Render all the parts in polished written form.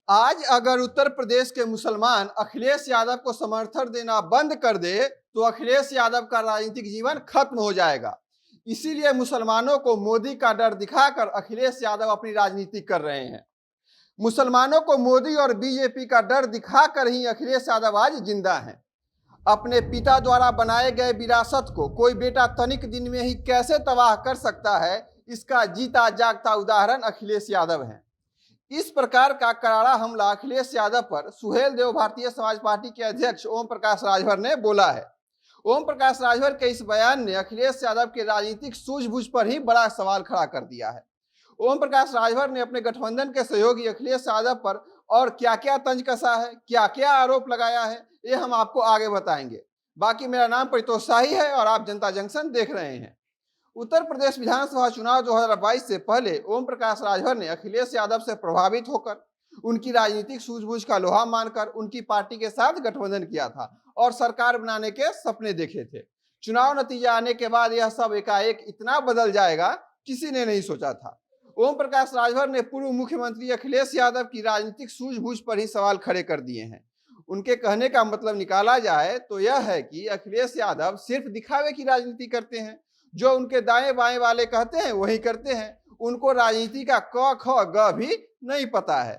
आज अगर उत्तर प्रदेश के मुसलमान अखिलेश यादव को समर्थन देना बंद कर दे तो अखिलेश यादव का राजनीतिक जीवन खत्म हो जाएगा। इसीलिए मुसलमानों को मोदी का डर दिखाकर अखिलेश यादव अपनी राजनीति कर रहे हैं। मुसलमानों को मोदी और बीजेपी का डर दिखाकर ही अखिलेश यादव आज जिंदा हैं। अपने पिता द्वारा बनाए गए विरासत को कोई बेटा तनिक दिन में ही कैसे तबाह कर सकता है, इसका जीता जागता उदाहरण अखिलेश यादव है। इस प्रकार का करारा हमला अखिलेश यादव पर सुहेल देव भारतीय समाज पार्टी के अध्यक्ष ओम प्रकाश राजभर ने बोला है। ओम प्रकाश राजभर के इस बयान ने अखिलेश यादव के राजनीतिक सूझबूझ पर ही बड़ा सवाल खड़ा कर दिया है। ओम प्रकाश राजभर ने अपने गठबंधन के सहयोगी अखिलेश यादव पर और क्या क्या तंज कसा है, क्या क्या आरोप लगाया है, ये हम आपको आगे बताएंगे। बाकी मेरा नाम परितोष शाही है और आप जनता जंक्शन देख रहे हैं। उत्तर प्रदेश विधानसभा चुनाव 2022 से पहले ओम प्रकाश राजभर ने अखिलेश यादव से प्रभावित होकर उनकी राजनीतिक सूझबूझ का लोहा मानकर उनकी पार्टी के साथ गठबंधन किया था और सरकार बनाने के सपने देखे थे। चुनाव नतीजा आने के बाद यह सब एकाएक इतना बदल जाएगा, किसी ने नहीं सोचा था। ओम प्रकाश राजभर ने पूर्व मुख्यमंत्री अखिलेश यादव की राजनीतिक सूझबूझ पर ही सवाल खड़े कर दिए हैं। उनके कहने का मतलब निकाला जाए तो यह है कि अखिलेश यादव सिर्फ दिखावे की राजनीति करते हैं। जो उनके दाएं बाएं वाले कहते हैं वही करते हैं। उनको राजनीति का क ख ग भी नहीं पता है।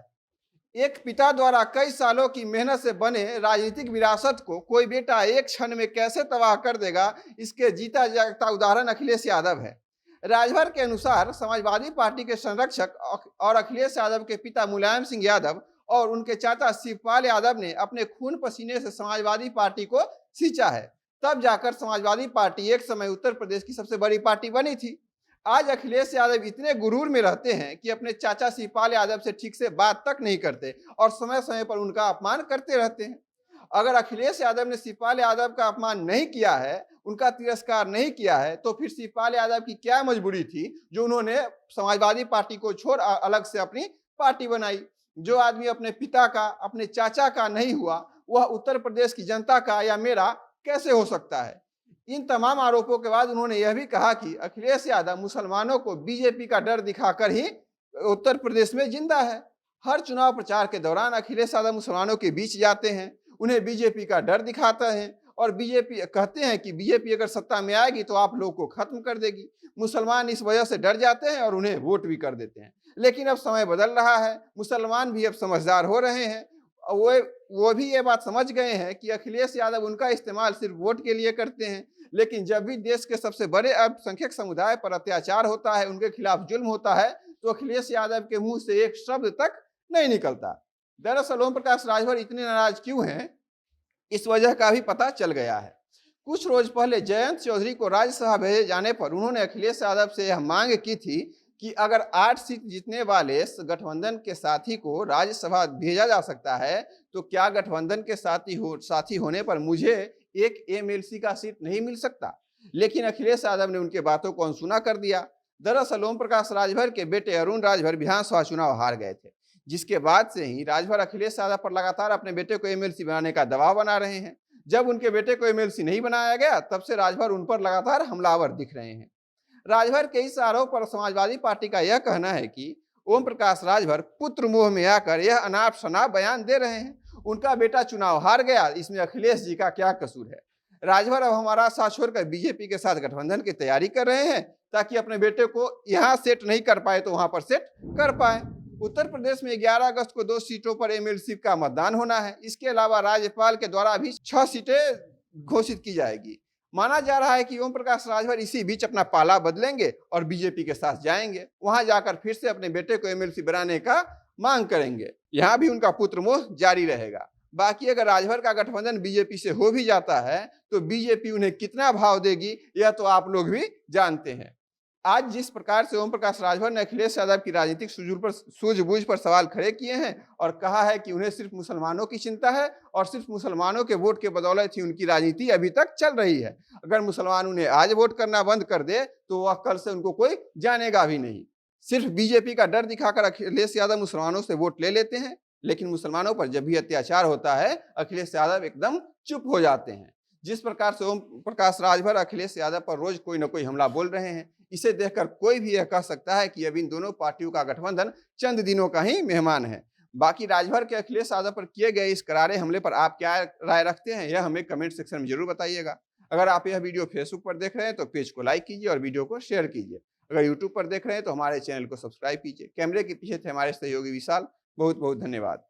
एक पिता द्वारा कई सालों की मेहनत से बने राजनीतिक विरासत को कोई बेटा एक क्षण में कैसे तबाह कर देगा, इसके जीता जागता उदाहरण अखिलेश यादव है। राजभर के अनुसार समाजवादी पार्टी के संरक्षक और अखिलेश यादव के पिता मुलायम सिंह यादव और उनके चाचा शिवपाल यादव ने अपने खून पसीने से समाजवादी पार्टी को सींचा है। तब जाकर समाजवादी पार्टी एक समय उत्तर प्रदेश की सबसे बड़ी पार्टी बनी थी। आज अखिलेश यादव इतने गुरूर में रहते हैं कि अपने चाचा शिवपाल यादव से ठीक से बात तक नहीं करते और समय समय पर उनका अपमान करते रहते हैं। अगर अखिलेश यादव ने शिवपाल यादव का अपमान नहीं किया है, उनका तिरस्कार नहीं किया है, तो फिर शिवपाल यादव की क्या मजबूरी थी जो उन्होंने समाजवादी पार्टी को छोड़ अलग से अपनी पार्टी बनाई। जो आदमी अपने पिता का, अपने चाचा का नहीं हुआ, वह उत्तर प्रदेश की जनता का या मेरा कैसे हो सकता है। इन तमाम आरोपों के बाद उन्होंने यह भी कहा कि अखिलेश यादव मुसलमानों को बीजेपी का डर दिखाकर ही उत्तर प्रदेश में जिंदा है। हर चुनाव प्रचार के दौरान अखिलेश यादव मुसलमानों के बीच जाते हैं, उन्हें बीजेपी का डर दिखाते हैं और बीजेपी कहते हैं कि बीजेपी अगर सत्ता में आएगी तो आप लोगों को खत्म कर देगी। मुसलमान इस वजह से डर जाते हैं और उन्हें वोट भी कर देते हैं। लेकिन अब समय बदल रहा है, मुसलमान भी अब समझदार हो रहे हैं। वो भी ये बात समझ गए हैं कि अखिलेश यादव उनका इस्तेमाल सिर्फ वोट के लिए करते हैं। लेकिन जब भी देश के सबसे बड़े अल्पसंख्यक समुदाय पर अत्याचार होता है, उनके खिलाफ जुल्म होता है, तो अखिलेश यादव के मुंह से एक शब्द तक नहीं निकलता। दरअसल ओम प्रकाश राजभर इतने नाराज क्यों हैं, इस वजह का भी पता चल गया है। कुछ रोज पहले जयंत चौधरी को राज्यसभा भेजे जाने पर उन्होंने अखिलेश यादव से यह मांग की थी कि अगर 8 सीट जीतने वाले गठबंधन के साथी को राज्यसभा भेजा जा सकता है, तो क्या गठबंधन के साथी होने पर मुझे एक एमएलसी का सीट नहीं मिल सकता। लेकिन अखिलेश यादव ने उनके बातों को अनसुना कर दिया। दरअसल ओम प्रकाश राजभर के बेटे अरुण राजभर विधानसभा चुनाव हार गए थे, जिसके बाद से ही राजभर अखिलेश यादव पर लगातार अपने बेटे को एमएलसी बनाने का दबाव बना रहे हैं। जब उनके बेटे को एमएलसी नहीं बनाया गया, तब से राजभर उन पर लगातार हमलावर दिख रहे हैं। राजभर के इस आरोप पर समाजवादी पार्टी का यह कहना है कि ओम प्रकाश राजभर पुत्र मोह में आकर यह अनाप शनाप बयान दे रहे हैं। उनका बेटा चुनाव हार गया, इसमें अखिलेश जी का क्या कसूर है। राजभर अब हमारा साथ छोड़कर बीजेपी के साथ गठबंधन की तैयारी कर रहे हैं ताकि अपने बेटे को यहाँ सेट नहीं कर पाए तो वहां पर सेट कर पाए। उत्तर प्रदेश में 11 अगस्त को 2 सीटों पर एमएलसी का मतदान होना है। इसके अलावा राज्यपाल के द्वारा भी 6 सीटें घोषित की जाएगी। माना जा रहा है कि ओम प्रकाश राजभर इसी बीच अपना पाला बदलेंगे और बीजेपी के साथ जाएंगे। वहां जाकर फिर से अपने बेटे को एमएलसी बनाने का मांग करेंगे। यहाँ भी उनका पुत्र मोह जारी रहेगा। बाकी अगर राजभर का गठबंधन बीजेपी से हो भी जाता है तो बीजेपी उन्हें कितना भाव देगी, यह तो आप लोग भी जानते हैं। आज जिस प्रकार से ओम प्रकाश राजभर ने अखिलेश यादव की राजनीतिक सूझबूझ पर सवाल खड़े किए हैं और कहा है कि उन्हें सिर्फ मुसलमानों की चिंता है और सिर्फ मुसलमानों के वोट के बदौलत ही उनकी राजनीति अभी तक चल रही है। अगर मुसलमान उन्हें आज वोट करना बंद कर दे तो वह कल से उनको कोई जानेगा भी नहीं। सिर्फ बीजेपी का डर दिखाकर अखिलेश यादव मुसलमानों से वोट ले लेते हैं, लेकिन मुसलमानों पर जब भी अत्याचार होता है अखिलेश यादव एकदम चुप हो जाते हैं। जिस प्रकार से ओम प्रकाश राजभर अखिलेश यादव पर रोज कोई न कोई हमला बोल रहे हैं, इसे देखकर कोई भी यह कह सकता है कि अब इन दोनों पार्टियों का गठबंधन चंद दिनों का ही मेहमान है। बाकी राजभर के अखिलेश यादव पर किए गए इस करारे हमले पर आप क्या राय रखते हैं, यह हमें कमेंट सेक्शन में जरूर बताइएगा। अगर आप यह वीडियो फेसबुक पर देख रहे हैं तो पेज को लाइक कीजिए और वीडियो को शेयर कीजिए। अगर यूट्यूब पर देख रहे हैं तो हमारे चैनल को सब्सक्राइब कीजिए। कैमरे के पीछे थे हमारे सहयोगी विशाल। बहुत बहुत धन्यवाद।